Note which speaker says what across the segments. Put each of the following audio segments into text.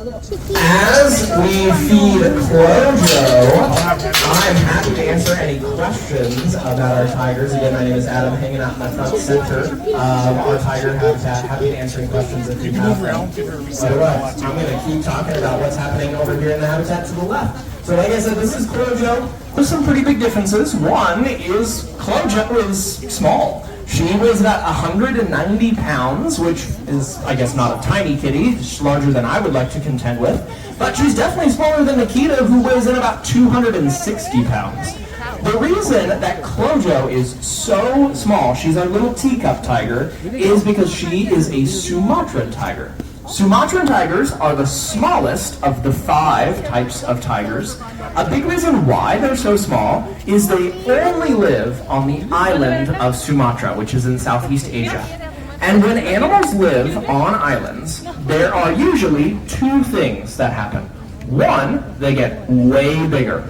Speaker 1: As we feed Clojo, I'm happy to answer any questions about our tigers. Again, my name is Adam, hanging out in the front center of our tiger habitat. Happy to answer any questions if you have them. But I'm going to keep talking about what's happening over here in the habitat to the left. So like I said, this is Clojo. There's some pretty big differences. One is Clojo is small. She weighs about 190 pounds, which is, I guess, not a tiny kitty. She's larger than I would like to contend with. But she's definitely smaller than Nikita, who weighs in about 260 pounds. The reason that Clojo is so small, she's our little teacup tiger, is because she is a Sumatran tiger. Sumatran tigers are the smallest of the 5 types of tigers. A big reason why they're so small is they only live on the island of Sumatra, which is in Southeast Asia. And when animals live on islands, there are usually 2 things that happen. 1, they get way bigger.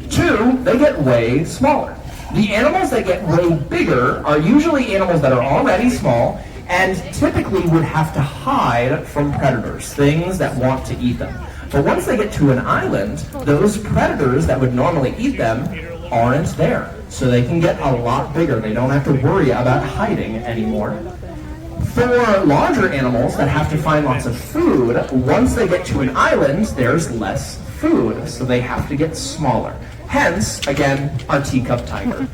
Speaker 1: 2, they get way smaller. The animals that get way bigger are usually animals that are already small and typically would have to hide from predators, things that want to eat them. But once they get to an island, those predators that would normally eat them aren't there. So they can get a lot bigger. They don't have to worry about hiding anymore. For larger animals that have to find lots of food, once they get to an island, there's less food, so they have to get smaller. Hence, again, our teacup tiger.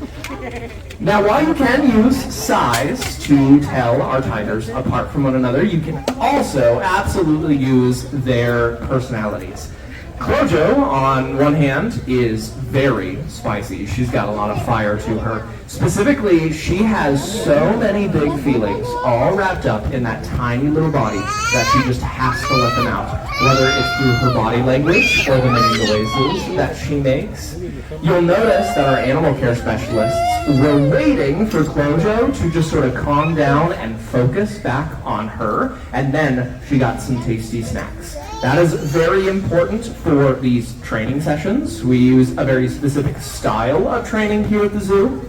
Speaker 1: Now, while you can use size to tell our tigers apart from one another, you can also absolutely use their personalities. Clojo, on one hand, is very spicy. She's got a lot of fire to her. Specifically, she has so many big feelings all wrapped up in that tiny little body that she just has to let them out, whether it's through her body language or the many noises that she makes. You'll notice that our animal care specialists were waiting for Clojo to just sort of calm down and focus back on her, and then she got some tasty snacks. That is very important for these training sessions. We use a very specific style of training here at the zoo,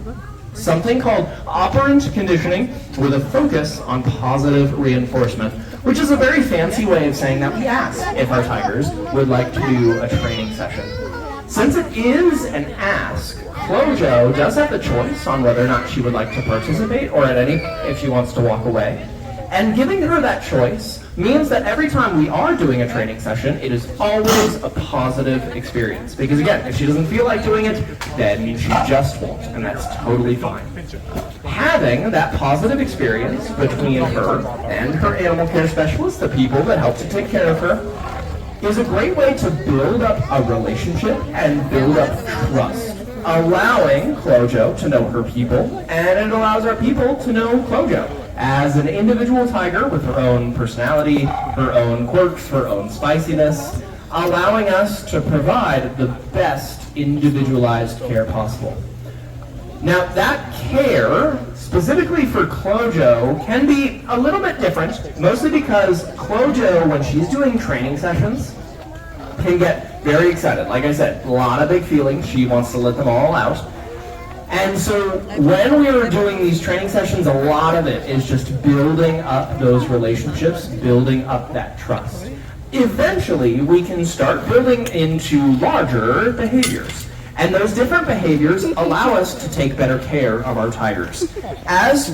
Speaker 1: something called operant conditioning with a focus on positive reinforcement, which is a very fancy way of saying that we ask if our tigers would like to do a training session. Since it is an ask, Clojo does have the choice on whether or not she would like to participate or at any if she wants to walk away. And giving her that choice means that every time we are doing a training session, it is always a positive experience. Because again, if she doesn't feel like doing it, then she just won't, and that's totally fine. Having that positive experience between her and her animal care specialist, the people that help to take care of her, is a great way to build up a relationship and build up trust, allowing Clojo to know her people, and it allows our people to know Clojo as an individual tiger with her own personality, her own quirks, her own spiciness, allowing us to provide the best individualized care possible. Now, that care, specifically for Clojo, can be a little bit different, mostly because Clojo, when she's doing training sessions, can get very excited. Like I said, a lot of big feelings. She wants to let them all out. And so when we are doing these training sessions, a lot of it is just building up those relationships, building up that trust. Eventually, we can start building into larger behaviors. And those different behaviors allow us to take better care of our tigers. As